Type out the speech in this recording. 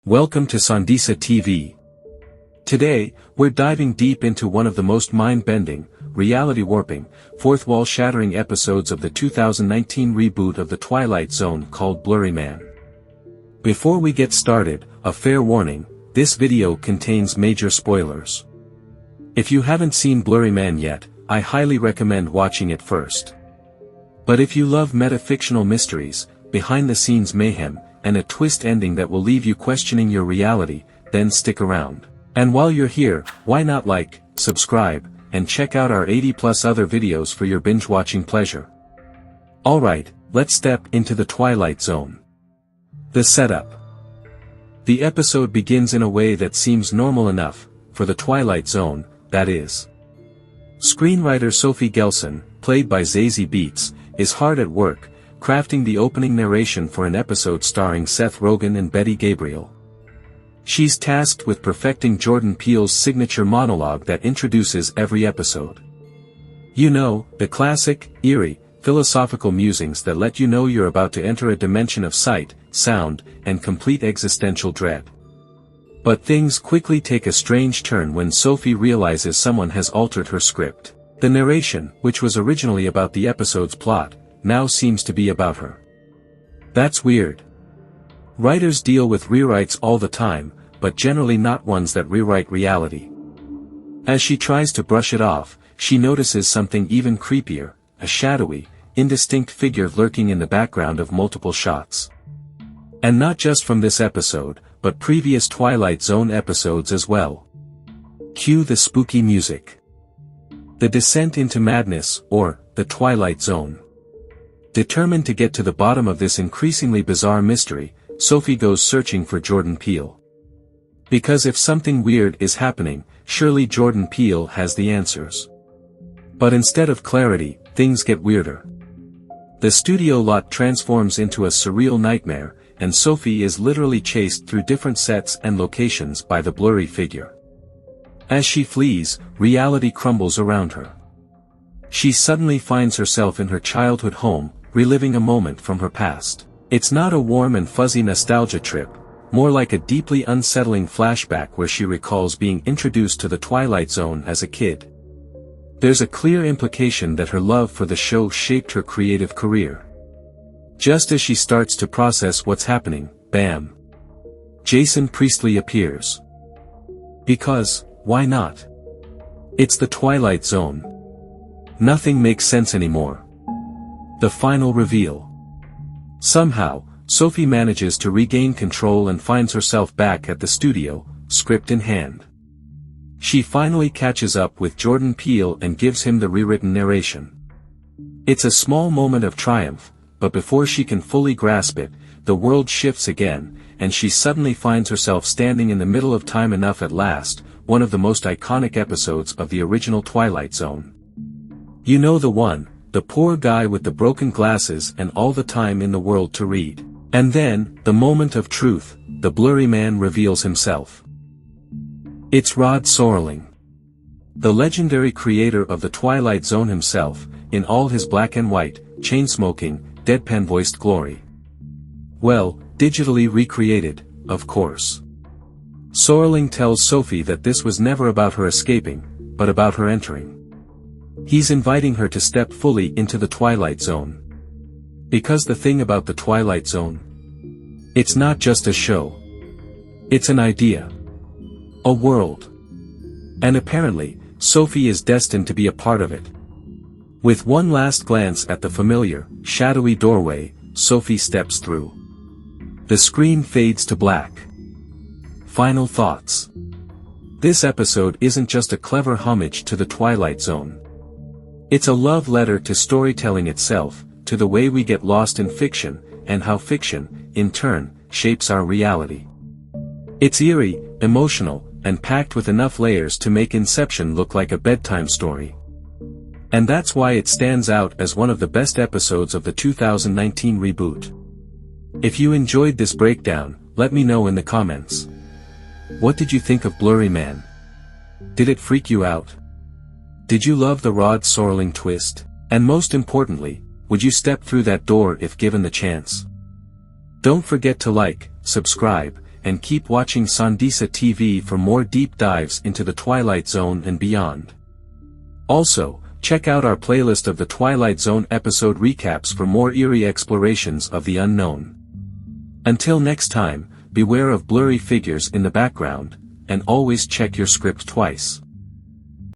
Welcome to Sandisa TV. Today, we're diving deep into one of the most mind-bending, reality-warping, fourth-wall-shattering episodes of the 2019 reboot of The Twilight Zone called Blurry Man. Before we get started, a fair warning, this video contains major spoilers. If you haven't seen Blurry Man yet, I highly recommend watching it first. But if you love metafictional mysteries, behind-the-scenes mayhem, and a twist ending that will leave you questioning your reality, then stick around. And while you're here, why not like, subscribe, and check out our 80+ other videos for your binge-watching pleasure. Alright, let's step into the Twilight Zone. The setup. The episode begins in a way that seems normal enough, for the Twilight Zone, that is. Screenwriter Sophie Gelson, played by Zazie Beetz, is hard at work, crafting the opening narration for an episode starring Seth Rogen and Betty Gabriel. She's tasked with perfecting Jordan Peele's signature monologue that introduces every episode. You know, the classic, eerie, philosophical musings that let you know you're about to enter a dimension of sight, sound, and complete existential dread. But things quickly take a strange turn when Sophie realizes someone has altered her script. The narration, which was originally about the episode's plot, now seems to be about her. That's weird. Writers deal with rewrites all the time, but generally not ones that rewrite reality. As she tries to brush it off, she notices something even creepier, a shadowy, indistinct figure lurking in the background of multiple shots. And not just from this episode, but previous Twilight Zone episodes as well. Cue the spooky music. The descent into madness, or, the Twilight Zone. Determined to get to the bottom of this increasingly bizarre mystery, Sophie goes searching for Jordan Peele. Because if something weird is happening, surely Jordan Peele has the answers. But instead of clarity, things get weirder. The studio lot transforms into a surreal nightmare, and Sophie is literally chased through different sets and locations by the blurry figure. As she flees, reality crumbles around her. She suddenly finds herself in her childhood home, reliving a moment from her past. It's not a warm and fuzzy nostalgia trip, more like a deeply unsettling flashback where she recalls being introduced to the Twilight Zone as a kid. There's a clear implication that her love for the show shaped her creative career. Just as she starts to process what's happening, bam! Jason Priestley appears. Because, why not? It's the Twilight Zone. Nothing makes sense anymore. The final reveal. Somehow, Sophie manages to regain control and finds herself back at the studio, script in hand. She finally catches up with Jordan Peele and gives him the rewritten narration. It's a small moment of triumph, but before she can fully grasp it, the world shifts again, and she suddenly finds herself standing in the middle of time enough at last, one of the most iconic episodes of the original Twilight Zone. You know the one, the poor guy with the broken glasses and all the time in the world to read. And then, the moment of truth, the blurry man reveals himself. It's Rod Serling. The legendary creator of the Twilight Zone himself, in all his black and white, chain-smoking, deadpan-voiced glory. Well, digitally recreated, of course. Serling tells Sophie that this was never about her escaping, but about her entering. He's inviting her to step fully into the Twilight Zone. Because the thing about the Twilight Zone, it's not just a show. It's an idea. A world. And apparently, Sophie is destined to be a part of it. With one last glance at the familiar, shadowy doorway, Sophie steps through. The screen fades to black. Final thoughts. This episode isn't just a clever homage to the Twilight Zone. It's a love letter to storytelling itself, to the way we get lost in fiction, and how fiction, in turn, shapes our reality. It's eerie, emotional, and packed with enough layers to make Inception look like a bedtime story. And that's why it stands out as one of the best episodes of the 2019 reboot. If you enjoyed this breakdown, let me know in the comments. What did you think of Blurry Man? Did it freak you out? Did you love the Rod Serling twist? And most importantly, would you step through that door if given the chance? Don't forget to like, subscribe, and keep watching Sandisa TV for more deep dives into the Twilight Zone and beyond. Also, check out our playlist of the Twilight Zone episode recaps for more eerie explorations of the unknown. Until next time, beware of blurry figures in the background, and always check your script twice.